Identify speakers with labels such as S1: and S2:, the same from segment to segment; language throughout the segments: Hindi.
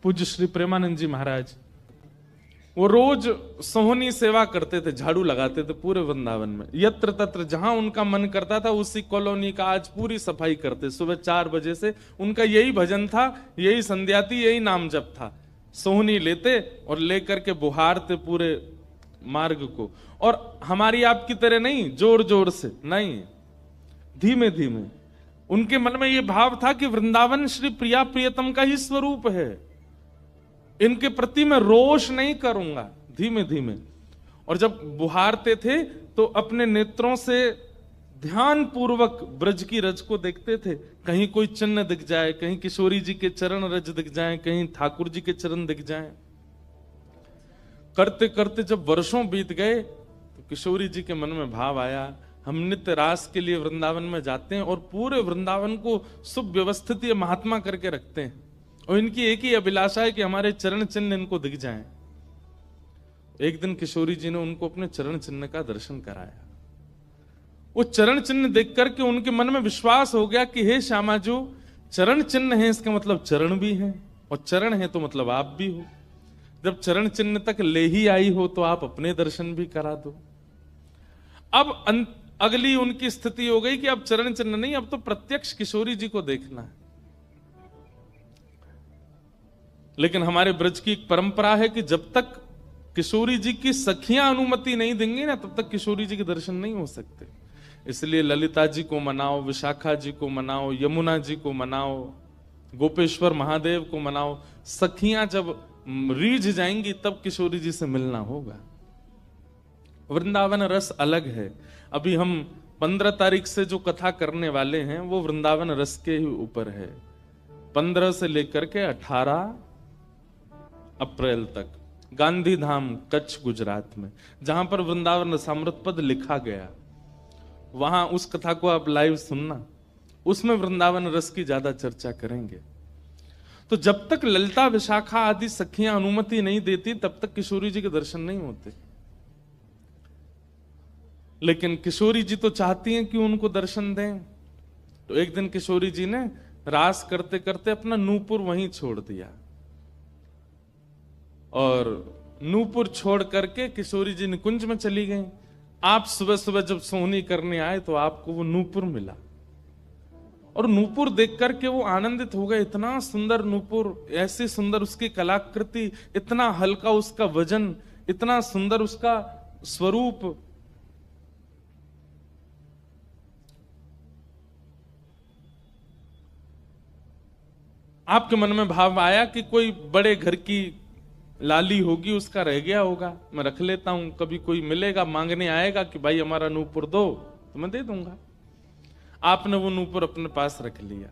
S1: पूज्य श्री प्रेमानंद जी महाराज वो रोज सोहनी सेवा करते थे, झाड़ू लगाते थे पूरे वृंदावन में, यत्र तत्र जहां उनका मन करता था उसी कॉलोनी का आज पूरी सफाई करते। सुबह 4 बजे से उनका यही भजन था, यही संध्या थी, यही नाम जप था। सोहनी लेते और लेकर के बुहारते पूरे मार्ग को, और हमारी आपकी तरह नहीं जोर जोर से, नहीं, धीमे धीमे। उनके मन में यह भाव था कि वृंदावन श्री प्रिया प्रियतम का ही स्वरूप है, इनके प्रति मैं रोष नहीं करूंगा, धीमे धीमे। और जब बुहारते थे तो अपने नेत्रों से ध्यान पूर्वक ब्रज की रज को देखते थे, कहीं कोई चिन्ह दिख जाए, कहीं किशोरी जी के चरण रज दिख जाए, कहीं ठाकुर जी के चरण दिख जाए। करते करते जब वर्षों बीत गए तो किशोरी जी के मन में भाव आया, हम नित्य रास के लिए वृंदावन में जाते हैं और पूरे वृंदावन को सुव्यवस्थित महात्मा करके रखते हैं, और इनकी एक ही अभिलाषा है कि हमारे चरण चिन्ह इनको दिख जाएं। एक दिन किशोरी जी ने उनको अपने चरण चिन्ह का दर्शन कराया। वो चरण चिन्ह देख करके उनके मन में विश्वास हो गया कि हे श्यामा जो चरण चिन्ह है इसका मतलब चरण भी है, और चरण है तो मतलब आप भी हो। जब चरण चिन्ह तक ले ही आई हो तो आप अपने दर्शन भी करा दो। अब अगली उनकी स्थिति हो गई कि अब चरण चिन्ह नहीं, अब तो प्रत्यक्ष किशोरी जी को देखना है। लेकिन हमारे ब्रज की एक परंपरा है कि जब तक किशोरी जी की सखियां अनुमति नहीं देंगी ना, तब तक किशोरी जी के दर्शन नहीं हो सकते। इसलिए ललिता जी को मनाओ, विशाखा जी को मनाओ, यमुना जी को मनाओ, गोपेश्वर महादेव को मनाओ, सखियां जब रीझ जाएंगी तब किशोरी जी से मिलना होगा। वृंदावन रस अलग है। अभी हम 15 तारीख से जो कथा करने वाले हैं वो वृंदावन रस के ही ऊपर है। 15 से लेकर के 18 अप्रैल तक गांधी धाम कच्छ गुजरात में, जहां पर वृंदावन रसामृत पद लिखा गया, वहां उस कथा को आप लाइव सुनना, उसमें वृंदावन रस की ज्यादा चर्चा करेंगे। तो जब तक ललिता विशाखा आदि सखियां अनुमति नहीं देती तब तक किशोरी जी के दर्शन नहीं होते। लेकिन किशोरी जी तो चाहती हैं कि उनको दर्शन दें। तो एक दिन किशोरी जी ने रास करते करते अपना नूपुर वहीं छोड़ दिया, और नूपुर छोड़ करके किशोरी जी निकुंज में चली गई। आप सुबह सुबह जब सोहनी करने आए तो आपको वो नूपुर मिला, और नूपुर देख करके वो आनंदित हो गए। इतना सुंदर नूपुर, ऐसी सुंदर उसकी कलाकृति, इतना हल्का उसका वजन, इतना सुंदर उसका स्वरूप। आपके मन में भाव आया कि कोई बड़े घर की लाली होगी, उसका रह गया होगा, मैं रख लेता हूं, कभी कोई मिलेगा मांगने आएगा कि भाई हमारा नूपुर दो तो मैं दे दूंगा। आपने वो नूपुर अपने पास रख लिया।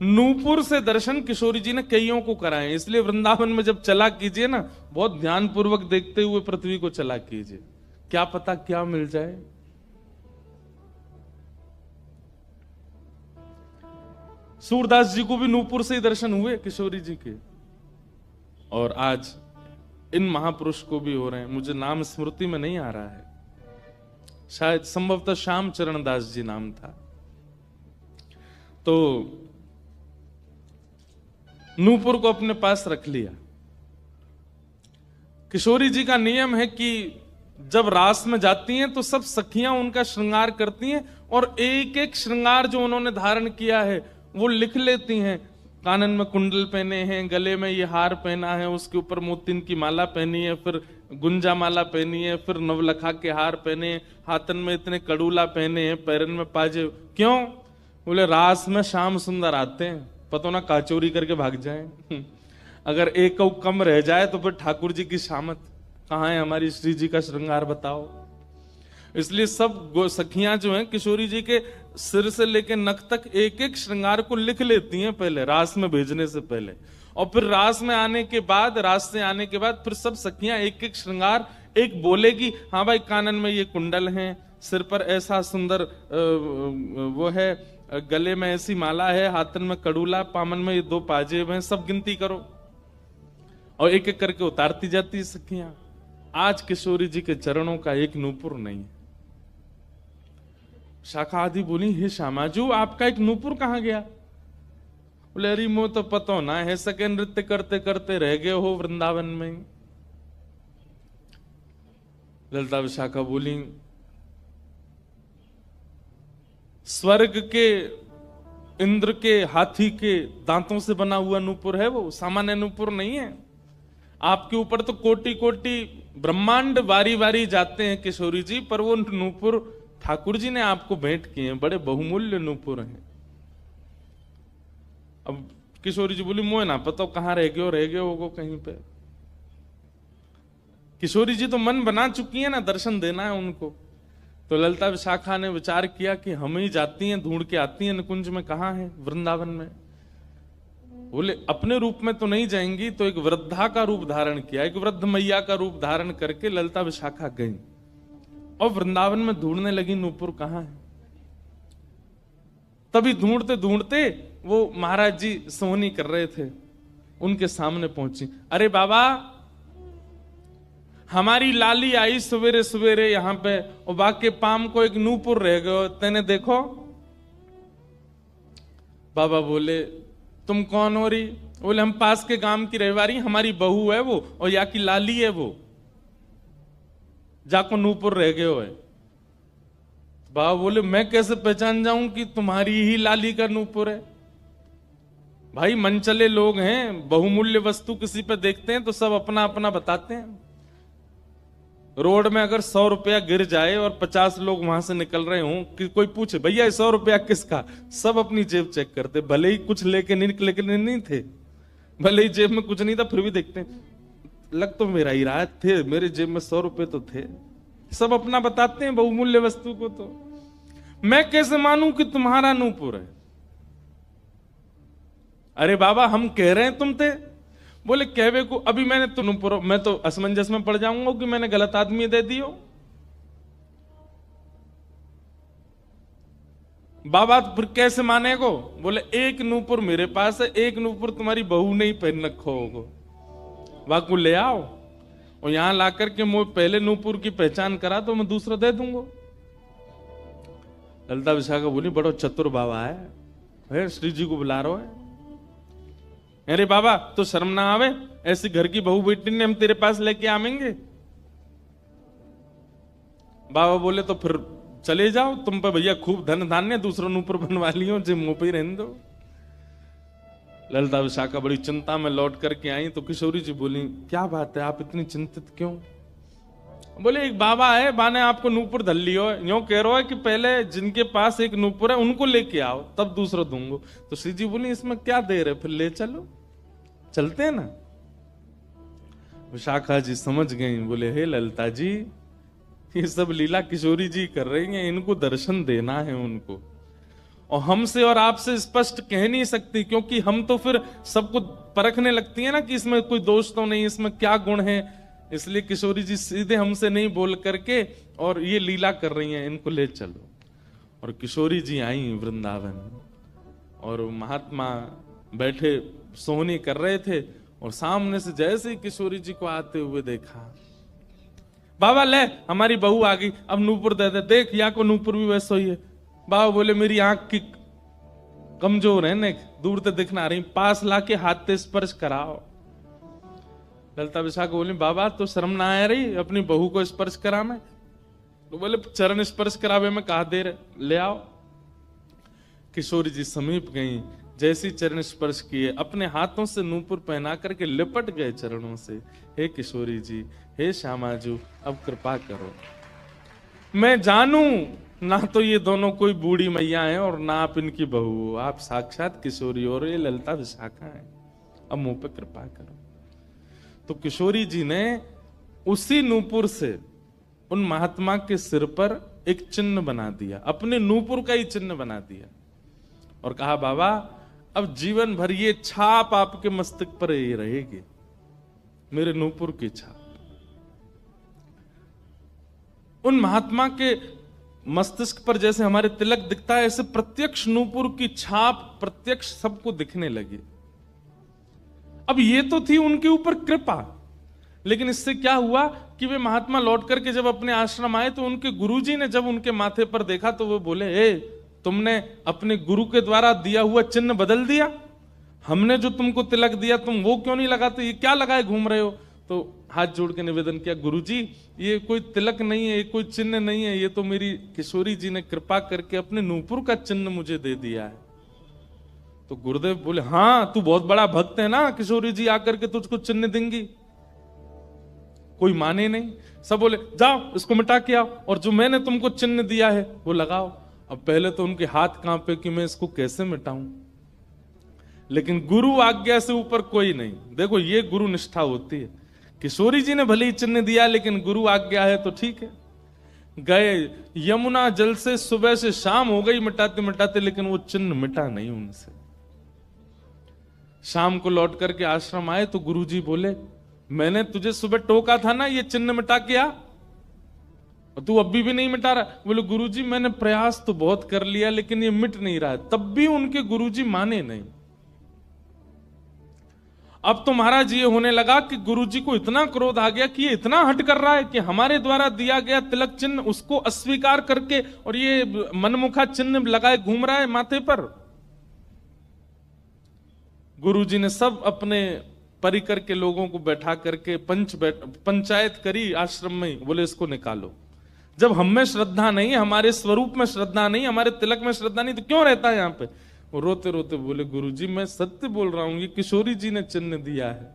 S1: नूपुर से दर्शन किशोरी जी ने कईयों को कराए। इसलिए वृंदावन में जब चला कीजिए ना, बहुत ध्यानपूर्वक देखते हुए पृथ्वी को चला कीजिए, क्या पता क्या मिल जाए। सूरदास जी को भी नूपुर से ही दर्शन हुए किशोरी जी के, और आज इन महापुरुष को भी हो रहे हैं। मुझे नाम स्मृति में नहीं आ रहा है, शायद संभवतः श्याम चरण दास जी नाम था। तो नूपुर को अपने पास रख लिया। किशोरी जी का नियम है कि जब रास में जाती हैं तो सब सखियां उनका श्रृंगार करती हैं, और एक एक श्रृंगार जो उन्होंने धारण किया है वो लिख लेती हैं। कानन में कुंडल पहने हैं, गले में ये हार पहना है, उसके ऊपर मोतिन की माला पहनी है, फिर गुंजा माला पहनी है, फिर नवलखा के हार पहने हैं, हाथन में इतने कड़ूला पहने हैं, पैरन में पाजे। क्यों? बोले रास में श्याम सुंदर आते हैं, पता ना काचोरी करके भाग जाएं। अगर एक कम रह जाए तो फिर ठाकुर जी की शामत कहाँ है, हमारी श्री जी का श्रृंगार बताओ। इसलिए सब सखियां जो हैं किशोरी जी के सिर से लेकर नख तक एक एक श्रृंगार को लिख लेती हैं पहले, रास में भेजने से पहले। और फिर रास में आने के बाद, रास से आने के बाद फिर सब सखियां एक एक श्रृंगार, एक बोलेगी हाँ भाई कानन में ये कुंडल है, सिर पर ऐसा सुंदर वो है, गले में ऐसी माला है, हाथन में कड़ूला, पामन में ये 2 पाजेब हैं, सब गिनती करो। और एक एक करके उतारती जाती है सखियां। आज किशोरी जी के चरणों का एक नूपुर नहीं है। शाखा आदि बोली हे श्यामाजू आपका एक नूपुर कहां गया? बोले अरे मो तो पता ना है, सके नृत्य करते करते रह गए हो वृंदावन में। ललिता विशाखा बोली स्वर्ग के इंद्र के हाथी के दांतों से बना हुआ नूपुर है, वो सामान्य नूपुर नहीं है। आपके ऊपर तो कोटि कोटि ब्रह्मांड वारी वारी जाते हैं किशोरी जी, पर वो नूपुर ठाकुर जी ने आपको भेंट किए हैं, बड़े बहुमूल्य नूपुर हैं। अब किशोरी जी बोली मोए ना पता कहां रह गए होगो कहीं पे। किशोरी जी तो मन बना चुकी है ना, दर्शन देना है उनको। तो ललिता विशाखा ने विचार किया कि हम ही जाती हैं, ढूंढ के आती हैं निकुंज में कहां है, वृंदावन में। बोले अपने रूप में तो नहीं जाएंगी, तो एक वृद्धा का रूप धारण किया, एक वृद्ध मैया का रूप धारण करके ललिता विशाखा गई और वृंदावन में ढूंढने लगी नूपुर कहां है। तभी ढूंढते ढूंढते वो महाराज जी सोहनी कर रहे थे, उनके सामने पहुंची। अरे बाबा हमारी लाली आई सवेरे सवेरे यहाँ पे, और बाके पाम को एक नूपुर रह गयो, तेने देखो। बाबा बोले तुम कौन हो रही? बोले हम पास के गांव की रहवारी, हमारी बहू है वो, और या की लाली है वो, जाको नूपुर रह गयो है। बाबा बोले मैं कैसे पहचान जाऊं कि तुम्हारी ही लाली का नूपुर है? भाई मनचले लोग हैं, बहुमूल्य वस्तु किसी पे देखते हैं तो सब अपना अपना बताते हैं। रोड में अगर 100 रुपया गिर जाए और 50 लोग वहां से निकल रहे हों, कि कोई पूछे भैया 100 रुपया किसका, सब अपनी जेब चेक करते, भले ही कुछ लेके नहीं थे, भले ही जेब में कुछ नहीं था, फिर भी देखते हैं लग तो मेरा ही रहा थे, मेरे जेब में 100 रुपए तो थे। सब अपना बताते हैं बहुमूल्य वस्तु को। तो मैं कैसे मानूं कि तुम्हारा नूपुर है? अरे बाबा हम कह रहे हैं तुम थे। बोले कहवे को अभी मैंने तो नूपुर, मैं तो असमंजस में पड़ जाऊंगा कि मैंने गलत आदमी दे दियो। बाबा फिर कैसे माने को? बोले एक नूपुर मेरे पास है, एक नूपुर तुम्हारी बहू ने ही पहन रखो होगो, वाकू ले आओ और यहां लाकर के मुझे पहले नूपुर की पहचान करा तो मैं दूसरा दे दूंगा। ललिता विशाखा बोली बड़ो चतुर बाबा है, श्री जी को बुला रहा है। अरे बाबा तो शर्म ना आवे, ऐसी घर की बहू बेटी ने हम तेरे पास लेके आवेंगे? बाबा बोले तो फिर चले जाओ, तुम पे भैया खूब धन धान्य, दूसरा नूपुर बनवा लियो, जो मुंह पे ही रहने दो। ललिता विशाखा बड़ी चिंता में लौट करके आई तो किशोरी जी बोली क्या बात है, आप इतनी चिंतित क्यों? बोले एक बाबा है, बाने आपको नूपुर धल लियो, यूं कह रहा है कि पहले जिनके पास एक नूपुर है उनको लेके आओ तब दूसरा दूंगो। तो श्री जी बोली इसमें क्या देर है, फिर ले चलो, चलते हैं ना। विशाखा जी समझ गई, बोले हे ललिता जी ये सब लीला किशोरी जी कर रही हैं, इनको दर्शन देना है उनको, और हमसे और आपसे स्पष्ट कह नहीं सकती, क्योंकि हम तो फिर सबको परखने लगती है ना कि इसमें कोई दोष तो नहीं, इसमें क्या गुण है। इसलिए किशोरी जी सीधे हमसे नहीं बोल करके और ये लीला कर रही हैं, इनको ले चलो। और किशोरी जी आई वृंदावन और महात्मा बैठे सोहनी कर रहे थे, और सामने से जैसे ही किशोरी जी को आते हुए देखा, बाबा ले हमारी बहू आ गई, अब नूपुर दे दे, देख या को नूपुर भी वैसा ही है। बाबा बोले मेरी आंख की कमजोर है, ने दूर से दिखना रही, पास लाके हाथ से स्पर्श कराओ। ललिता विशाखा बोली बाबा तो शर्म ना आ रही अपनी बहू को स्पर्श करा में? तो बोले चरण स्पर्श करावे में कहा देर, ले आओ। किशोरी जी समीप गई, जैसी चरण स्पर्श किए अपने हाथों से नूपुर पहना करके लिपट गए चरणों से। हे किशोरी जी, हे श्यामाजू, अब कृपा करो, मैं जानूं ना तो ये दोनों कोई बूढ़ी मैया हैं और ना आप इनकी बहू हो, आप साक्षात किशोरी और ये ललिता विशाखा है, अब मुंह पे कृपा करो। तो किशोरी जी ने उसी नूपुर से उन महात्मा के सिर पर एक चिन्ह बना दिया, अपने नूपुर का ही चिन्ह बना दिया, और कहा बाबा अब जीवन भर ये छाप आपके मस्तक पर ही रहेगी, मेरे नूपुर की छाप। उन महात्मा के मस्तिष्क पर जैसे हमारे तिलक दिखता है, ऐसे प्रत्यक्ष नूपुर की छाप प्रत्यक्ष सबको दिखने लगी। अब ये तो थी उनके ऊपर कृपा, लेकिन इससे क्या हुआ कि वे महात्मा लौट करके जब अपने आश्रम आए तो उनके गुरुजी ने जब उनके माथे पर देखा तो वो बोले, तुमने अपने गुरु के द्वारा दिया हुआ चिन्ह बदल दिया? हमने जो तुमको तिलक दिया तुम वो क्यों नहीं लगाते, ये क्या लगाए घूम रहे हो। तो हाथ जोड़ के निवेदन किया, गुरुजी ये कोई तिलक नहीं है, ये कोई चिन्ह नहीं है, ये तो मेरी किशोरी जी ने कृपा करके अपने नूपुर का चिन्ह मुझे दे दिया है। तो गुरुदेव बोले, हाँ तू बहुत बड़ा भक्त है ना, किशोरी जी आकर के तुझको चिन्ह देंगी। कोई माने नहीं, सब बोले जाओ इसको मिटा के आओ, और जो मैंने तुमको चिन्ह दिया है वो लगाओ। अब पहले तो उनके हाथ कांपे कि मैं इसको कैसे मिटाऊं, लेकिन गुरु आज्ञा से ऊपर कोई नहीं। देखो ये गुरु निष्ठा होती है। किशोरी जी ने भले ही चिन्ह दिया, लेकिन गुरु आज्ञा है तो ठीक है। गए यमुना जल से सुबह से शाम हो गई मिटाते मिटाते, लेकिन वो चिन्ह मिटा नहीं उनसे। शाम को लौट करके आश्रम आए तो गुरुजी बोले, मैंने तुझे सुबह टोका था ना ये चिन्ह मिटा के आ, और तू अभी भी नहीं मिटा रहा। बोले गुरुजी मैंने प्रयास तो बहुत कर लिया लेकिन ये मिट नहीं रहा है। तब भी उनके गुरुजी माने नहीं। अब तो महाराज ये होने लगा कि गुरुजी को इतना क्रोध आ गया कि ये इतना हट कर रहा है कि हमारे द्वारा दिया गया तिलक चिन्ह उसको अस्वीकार करके और ये मनमुखा चिन्ह लगाए घूम रहा है माथे पर। गुरुजी ने सब अपने परिकर के लोगों को बैठा करके पंचायत करी आश्रम में। बोले इसको निकालो, जब हम में श्रद्धा नहीं, हमारे स्वरूप में श्रद्धा नहीं, हमारे तिलक में श्रद्धा नहीं, तो क्यों रहता है यहाँ पे। वो रोते रोते बोले गुरुजी मैं सत्य बोल रहा हूं, ये किशोरी जी ने चिन्ह दिया है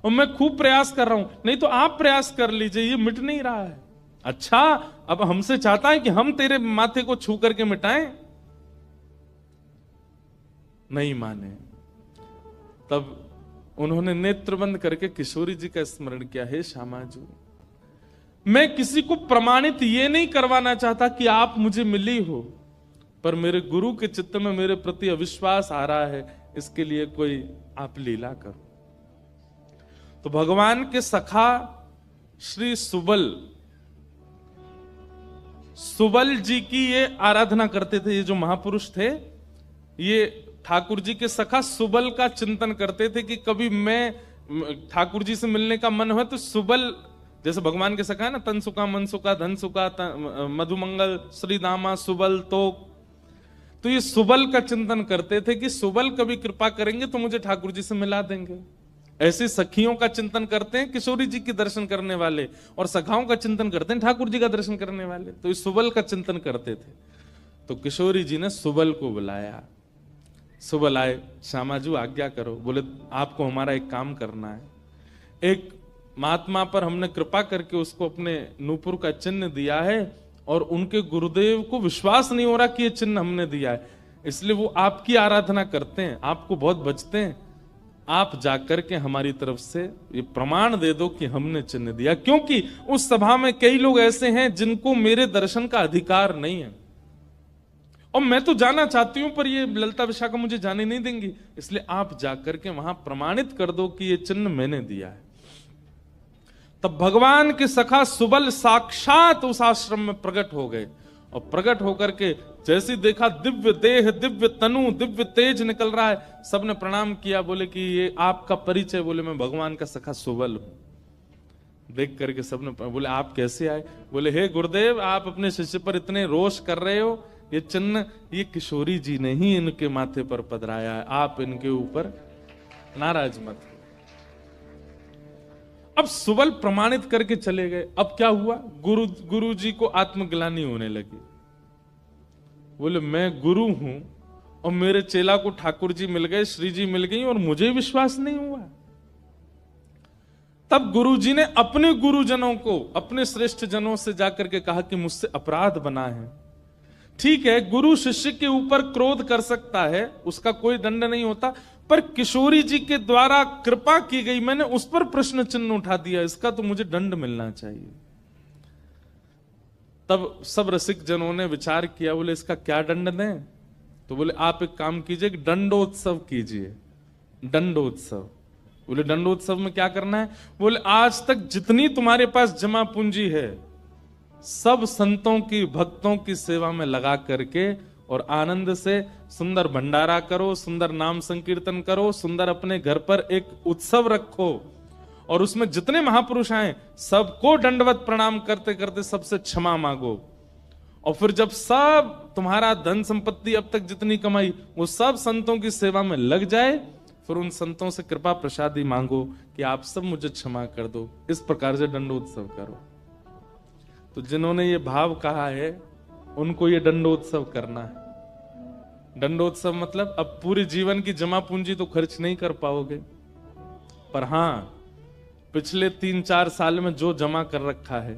S1: और मैं खूब प्रयास कर रहा हूं। नहीं तो आप प्रयास कर लीजिए, ये मिट नहीं रहा है। अच्छा अब हमसे चाहता है कि हम तेरे माथे को छू करके मिटाएं। नहीं माने। तब उन्होंने नेत्र बंद करके किशोरी जी का स्मरण किया, हे श्यामा जी मैं किसी को प्रमाणित ये नहीं करवाना चाहता कि आप मुझे मिली हो, पर मेरे गुरु के चित्त में मेरे प्रति अविश्वास आ रहा है, इसके लिए कोई आप लीला करो। तो भगवान के सखा श्री सुबल जी की ये आराधना करते थे। ये जो महापुरुष थे ये ठाकुर जी के सखा सुबल का चिंतन करते थे कि कभी मैं ठाकुर जी से मिलने का मन हो तो सुबल, जैसे भगवान के सखा है ना, तन सुखा मन सुखा धन सुखा मधुमंगल श्री दामा सुबल, तो ये सुबल का चिंतन करते थे कि सुबल कभी कृपा करेंगे तो मुझे ठाकुर जी से मिला देंगे। ऐसे सखियों का चिंतन करते हैं किशोरी जी के दर्शन करने वाले, और सखाओं का चिंतन करते हैं ठाकुर जी का दर्शन करने वाले। तो ये सुबल का चिंतन करते थे। तो किशोरी जी ने सुबल को बुलाया। सुबल आए, श्यामाजू आज्ञा करो। बोले आपको हमारा एक काम करना है। एक महात्मा पर हमने कृपा करके उसको अपने नूपुर का चिन्ह दिया है और उनके गुरुदेव को विश्वास नहीं हो रहा कि ये चिन्ह हमने दिया है, इसलिए वो आपकी आराधना करते हैं, आपको बहुत बचते हैं। आप जाकर के हमारी तरफ से ये प्रमाण दे दो कि हमने चिन्ह दिया, क्योंकि उस सभा में कई लोग ऐसे हैं जिनको मेरे दर्शन का अधिकार नहीं है और मैं तो जाना चाहती हूं पर ये ललिता विशाखा मुझे जाने नहीं देंगी, इसलिए आप जाकर के वहां प्रमाणित कर दो कि ये चिन्ह मैंने दिया है। तब भगवान के सखा सुबल साक्षात उस आश्रम में प्रकट हो गए और प्रकट होकर के जैसे देखा दिव्य देह, दिव्य तनु, दिव्य तेज निकल रहा है, सबने प्रणाम किया। बोले कि ये आपका परिचय। बोले मैं भगवान का सखा सुबल हूं। देख करके सबने बोले आप कैसे आए। बोले हे गुरुदेव आप अपने शिष्य पर इतने रोष कर रहे हो, ये चिन्ह ये किशोरी जी ने ही इनके माथे पर पधराया है, आप इनके ऊपर नाराज मत। अब सुबल प्रमाणित करके चले गए। अब क्या हुआ, गुरु जी को आत्मग्लानि होने लगी। बोले मैं गुरु हूं और मेरे चेला को ठाकुर जी मिल गए, श्री जी मिल गई और मुझे विश्वास नहीं हुआ। तब गुरु जी ने अपने गुरुजनों को, अपने श्रेष्ठ जनों से जाकर के कहा कि मुझसे अपराध बना है। ठीक है, गुरु शिष्य के ऊपर क्रोध कर सकता है, उसका कोई दंड नहीं होता, पर किशोरी जी के द्वारा कृपा की गई, मैंने उस पर प्रश्न चिन्ह उठा दिया, इसका तो मुझे दंड मिलना चाहिए। तब सब रसिक जनों ने विचार किया। बोले इसका क्या दंड दें। तो बोले आप एक काम कीजिए, दंडोत्सव कीजिए। दंडोत्सव। बोले दंडोत्सव में क्या करना है। बोले आज तक जितनी तुम्हारे पास जमा पूंजी है सब संतों की, भक्तों की सेवा में लगा करके और आनंद से सुंदर भंडारा करो, सुंदर नाम संकीर्तन करो, सुंदर अपने घर पर एक उत्सव रखो और उसमें जितने महापुरुष आए सबको दंडवत प्रणाम करते करते सबसे क्षमा मांगो और फिर जब सब तुम्हारा धन संपत्ति अब तक जितनी कमाई वो सब संतों की सेवा में लग जाए, फिर उन संतों से कृपा प्रसादी मांगो कि आप सब मुझे क्षमा कर दो। इस प्रकार से दंडोत्सव करो। तो जिन्होंने ये भाव कहा है उनको ये दंडोत्सव करना है। दंडोत्सव मतलब अब पूरे जीवन की जमा पूंजी तो खर्च नहीं कर पाओगे, पर हां पिछले 3-4 साल में जो जमा कर रखा है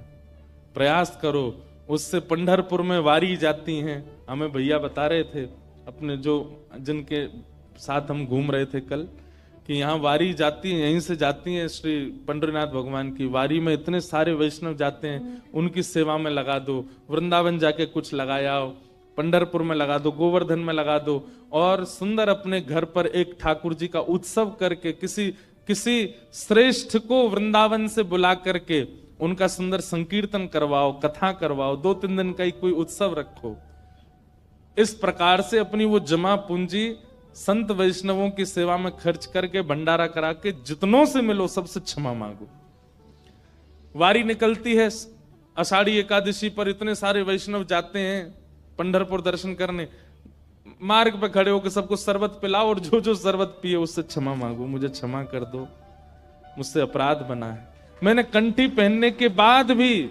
S1: प्रयास करो उससे। पंढरपुर में वारी जाती हैं, हमें भैया बता रहे थे अपने जो जिनके साथ हम घूम रहे थे कल, कि यहाँ वारी जाती है, यहीं से जाती है श्री पंडरीनाथ भगवान की वारी में इतने सारे वैष्णव जाते हैं, उनकी सेवा में लगा दो। वृंदावन जाके कुछ लगाया, पंढरपुर में लगा दो, गोवर्धन में लगा दो, और सुंदर अपने घर पर एक ठाकुर जी का उत्सव करके किसी श्रेष्ठ को वृंदावन से बुला करके उनका सुंदर संकीर्तन करवाओ, कथा करवाओ, 2-3 दिन का ही कोई उत्सव रखो। इस प्रकार से अपनी वो जमा पूंजी संत वैष्णवों की सेवा में खर्च करके भंडारा करा के जितनों से मिलो सबसे क्षमा मांगो। वारी निकलती है आषाढ़ी एकादशी पर, इतने सारे वैष्णव जाते हैं पंढरपुर दर्शन करने, मार्ग पे खड़े होकर सबको शरबत पिलाओ और जो जो शरबत पिए उससे क्षमा मांगो, मुझे क्षमा कर दो, मुझसे अपराध बना है, मैंने कंठी पहनने के बाद भी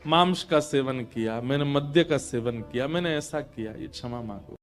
S1: मांस का सेवन किया, मैंने मद्य का सेवन किया, मैंने ऐसा किया, ये क्षमा मांगो।